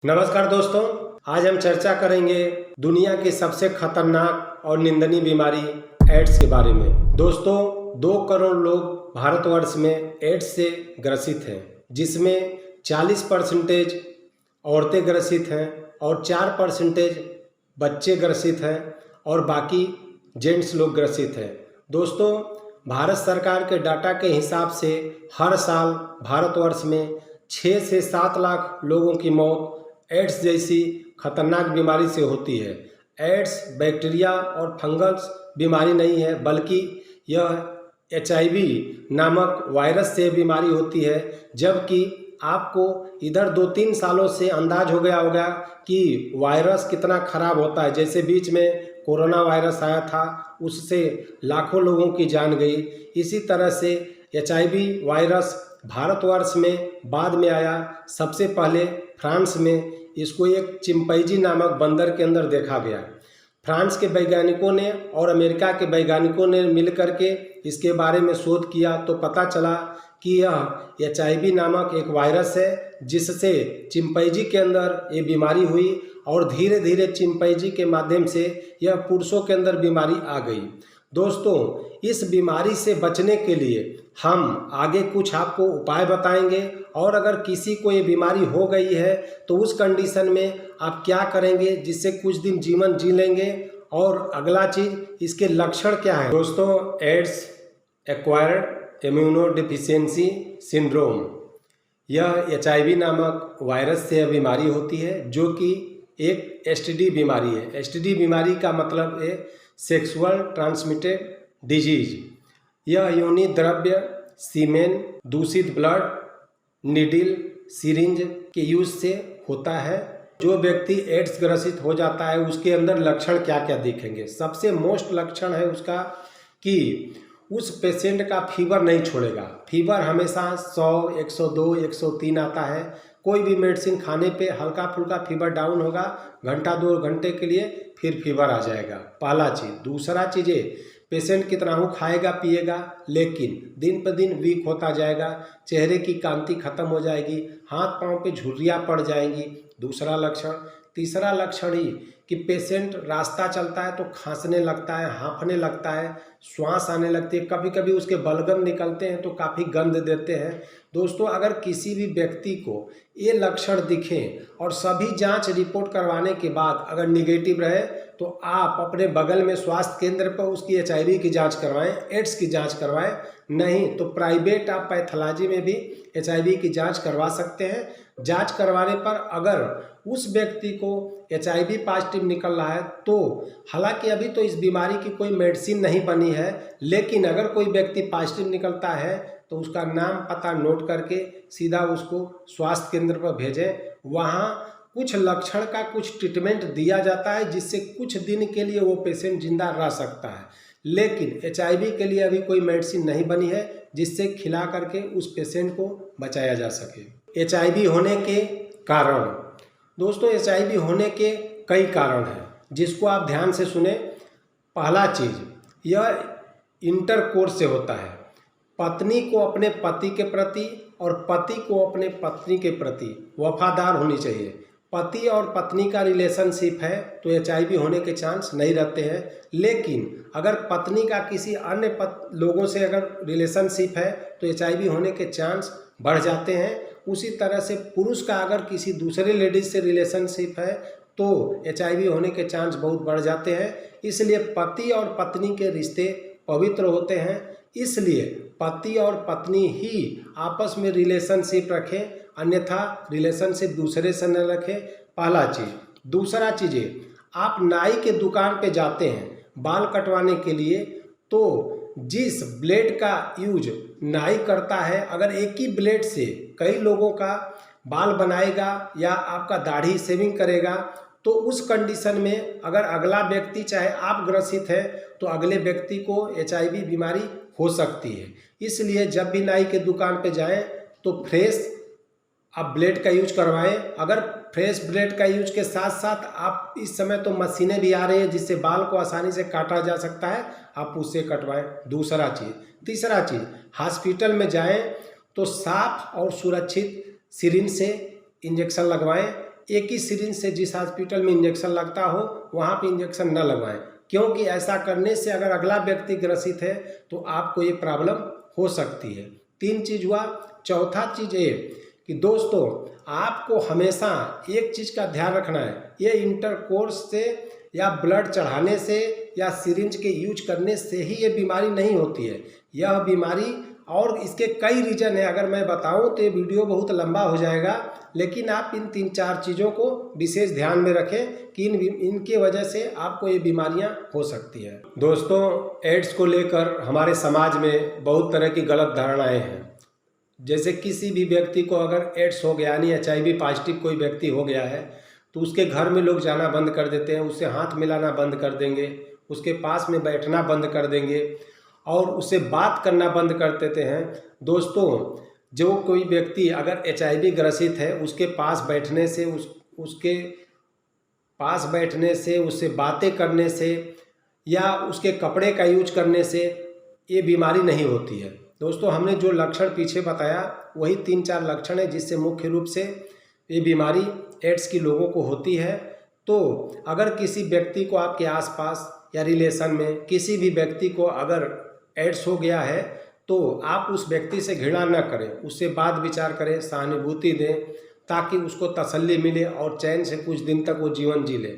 नमस्कार दोस्तों, आज हम चर्चा करेंगे दुनिया की सबसे खतरनाक और निंदनीय बीमारी एड्स के बारे में। दोस्तों, 2 करोड़ लोग भारतवर्ष में एड्स से ग्रसित हैं, जिसमें 40% औरतें ग्रसित हैं और 4% बच्चे ग्रसित हैं और बाकी जेंट्स लोग ग्रसित हैं। दोस्तों, भारत सरकार के डाटा के हिसाब से हर साल भारतवर्ष में 6 से 7 लाख लोगों की मौत एड्स जैसी खतरनाक बीमारी से होती है। एड्स बैक्टीरिया और फंगस बीमारी नहीं है, बल्कि यह HIV नामक वायरस से बीमारी होती है। जबकि आपको इधर 2-3 सालों से अंदाज हो गया होगा कि वायरस कितना खराब होता है। जैसे बीच में कोरोना वायरस आया था, उससे लाखों लोगों की जान गई। इसी तरह से HIV वायरस भारतवर्ष में बाद में आया। सबसे पहले फ्रांस में इसको एक चिंपैंजी नामक बंदर के अंदर देखा गया। फ्रांस के वैज्ञानिकों ने और अमेरिका के वैज्ञानिकों ने मिलकर के इसके बारे में शोध किया तो पता चला कि यह HIV नामक एक वायरस है, जिससे चिंपैंजी के अंदर ये बीमारी हुई और धीरे धीरे चिंपैंजी के माध्यम से यह पुरुषों के अंदर बीमारी आ गई। दोस्तों, इस बीमारी से बचने के लिए हम आगे कुछ आपको उपाय बताएंगे, और अगर किसी को ये बीमारी हो गई है तो उस कंडीशन में आप क्या करेंगे जिससे कुछ दिन जीवन जी लेंगे, और अगला चीज़ इसके लक्षण क्या है। दोस्तों, एड्स एक्वायर्ड इम्यूनोडेफिशिएंसी सिंड्रोम, यह HIV नामक वायरस से बीमारी होती है, जो कि एक STD बीमारी है। STD बीमारी का मतलब है सेक्सुअल ट्रांसमिटेड डिजीज। यह योनि द्रव्य, सीमेन, दूषित ब्लड, निडिल, सिरिंज के यूज से होता है। जो व्यक्ति एड्स ग्रसित हो जाता है उसके अंदर लक्षण क्या क्या दिखेंगे। सबसे मोस्ट लक्षण है उसका कि उस पेशेंट का फीवर नहीं छोड़ेगा। फीवर हमेशा 100, 102, 103 आता है। कोई भी मेडिसिन खाने पे हल्का फुल्का फीवर डाउन होगा, घंटा 2 घंटे के लिए फिर फीवर आ जाएगा, पहला चीज़। दूसरा चीज़, पेशेंट कितना हो खाएगा पिएगा, लेकिन दिन पर दिन वीक होता जाएगा, चेहरे की कांति खत्म हो जाएगी, हाथ पांव पे झुर्रियाँ पड़ जाएंगी, दूसरा लक्षण। तीसरा लक्षण ही कि पेशेंट रास्ता चलता है तो खांसने लगता है, हाँफने लगता है, श्वास आने लगती है, कभी कभी उसके बलगम निकलते हैं तो काफ़ी गंध देते हैं। दोस्तों, अगर किसी भी व्यक्ति को ये लक्षण दिखें और सभी जांच रिपोर्ट करवाने के बाद अगर निगेटिव रहे तो आप अपने बगल में स्वास्थ्य केंद्र पर उसकी HIV की जांच करवाएं, एड्स की जांच करवाएं। नहीं तो प्राइवेट आप पैथोलॉजी में भी HIV की जांच करवा सकते हैं। जांच करवाने पर अगर उस व्यक्ति को HIV पॉजिटिव निकल रहा है तो हालांकि अभी तो इस बीमारी की कोई मेडिसिन नहीं बनी है, लेकिन अगर कोई व्यक्ति पॉजिटिव निकलता है तो उसका नाम पता नोट करके सीधा उसको स्वास्थ्य केंद्र पर भेजें। वहाँ कुछ लक्षण का कुछ ट्रीटमेंट दिया जाता है, जिससे कुछ दिन के लिए वो पेशेंट जिंदा रह सकता है। लेकिन HIV के लिए अभी कोई मेडिसिन नहीं बनी है जिससे खिला करके उस पेशेंट को बचाया जा सके। HIV होने के कारण, दोस्तों, HIV होने के कई कारण हैं जिसको आप ध्यान से सुने। पहला चीज़, यह इंटरकोर्स से होता है। पत्नी को अपने पति के प्रति और पति को अपने पत्नी के प्रति वफादार होनी चाहिए। पति और पत्नी का रिलेशनशिप है तो HIV होने के चांस नहीं रहते हैं। लेकिन अगर पत्नी का किसी अन्य लोगों से अगर रिलेशनशिप है तो HIV होने के चांस बढ़ जाते हैं। उसी तरह से पुरुष का अगर किसी दूसरे लेडीज से रिलेशनशिप है तो HIV होने के चांस बहुत बढ़ जाते हैं। इसलिए पति और पत्नी के रिश्ते पवित्र होते हैं, इसलिए पति और पत्नी ही आपस में रिलेशनशिप रखें, अन्यथा रिलेशनशिप दूसरे से न रखें, पहला चीज़। दूसरा चीज़, आप नाई के दुकान पे जाते हैं बाल कटवाने के लिए, तो जिस ब्लेड का यूज नाई करता है, अगर एक ही ब्लेड से कई लोगों का बाल बनाएगा या आपका दाढ़ी शेविंग करेगा तो उस कंडीशन में अगर अगला व्यक्ति चाहे आप ग्रसित है तो अगले व्यक्ति को HIV बीमारी हो सकती है। इसलिए जब भी नाई के दुकान पे जाएं तो फ्रेश आप ब्लेड का यूज करवाएं। अगर फ्रेश ब्लेड का यूज के साथ साथ आप इस समय तो मशीनें भी आ रही है जिससे बाल को आसानी से काटा जा सकता है, आप उससे कटवाएं। दूसरा चीज़। तीसरा चीज़, हॉस्पिटल में जाएं तो साफ और सुरक्षित सिरिंज से इंजेक्शन लगवाएं। एक ही सिरिंज से जिस हॉस्पिटल में इंजेक्शन लगता हो वहाँ पे इंजेक्शन न लगवाएं, क्योंकि ऐसा करने से अगर अगला व्यक्ति ग्रसित है तो आपको ये प्रॉब्लम हो सकती है। 3 चीज़ हुआ। चौथा चीज़ ये कि दोस्तों आपको हमेशा एक चीज़ का ध्यान रखना है, ये इंटरकोर्स से या ब्लड चढ़ाने से या सिरिंज के यूज करने से ही ये बीमारी नहीं होती है। यह बीमारी और इसके कई रीज़न है, अगर मैं बताऊं तो ये वीडियो बहुत लंबा हो जाएगा, लेकिन आप इन 3-4 चीज़ों को विशेष ध्यान में रखें कि इनके वजह से आपको ये बीमारियां हो सकती हैं। दोस्तों एड्स को लेकर हमारे समाज में बहुत तरह की गलत धारणाएं हैं। जैसे किसी भी व्यक्ति को अगर एड्स हो गया यानी HIV पॉजिटिव कोई व्यक्ति हो गया है तो उसके घर में लोग जाना बंद कर देते हैं, उससे हाथ मिलाना बंद कर देंगे, उसके पास में बैठना बंद कर देंगे और उससे बात करना बंद कर देते हैं। दोस्तों जो कोई व्यक्ति अगर HIV ग्रसित है उसके पास बैठने से उसके पास बैठने से, उससे बातें करने से या उसके कपड़े का यूज करने से ये बीमारी नहीं होती है। दोस्तों हमने जो लक्षण पीछे बताया वही 3-4 लक्षण है जिससे मुख्य रूप से ये बीमारी एड्स की लोगों को होती है। तो अगर किसी व्यक्ति को आपके आसपास या रिलेशन में किसी भी व्यक्ति को अगर एड्स हो गया है तो आप उस व्यक्ति से घृणा न करें, उससे बात विचार करें, सहानुभूति दें ताकि उसको तसल्ली मिले और चैन से कुछ दिन तक वो जीवन जी ले।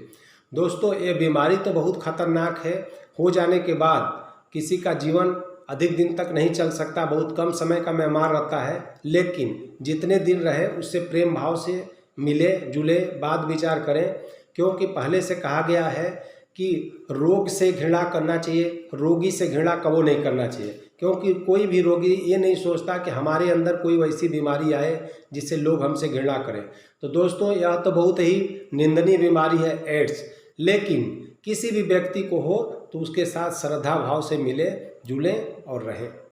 दोस्तों ये बीमारी तो बहुत खतरनाक है, हो जाने के बाद किसी का जीवन अधिक दिन तक नहीं चल सकता, बहुत कम समय का मेहमान रहता है, लेकिन जितने दिन रहे उससे प्रेम भाव से मिले जुले बात विचार करें, क्योंकि पहले से कहा गया है कि रोग से घृणा करना चाहिए, रोगी से घृणा कबो नहीं करना चाहिए, क्योंकि कोई भी रोगी ये नहीं सोचता कि हमारे अंदर कोई वैसी बीमारी आए जिससे लोग हमसे घृणा करें। तो दोस्तों यह तो बहुत ही निंदनीय बीमारी है एड्स, लेकिन किसी भी व्यक्ति को हो तो उसके साथ श्रद्धा भाव से मिले जुलें और रहें।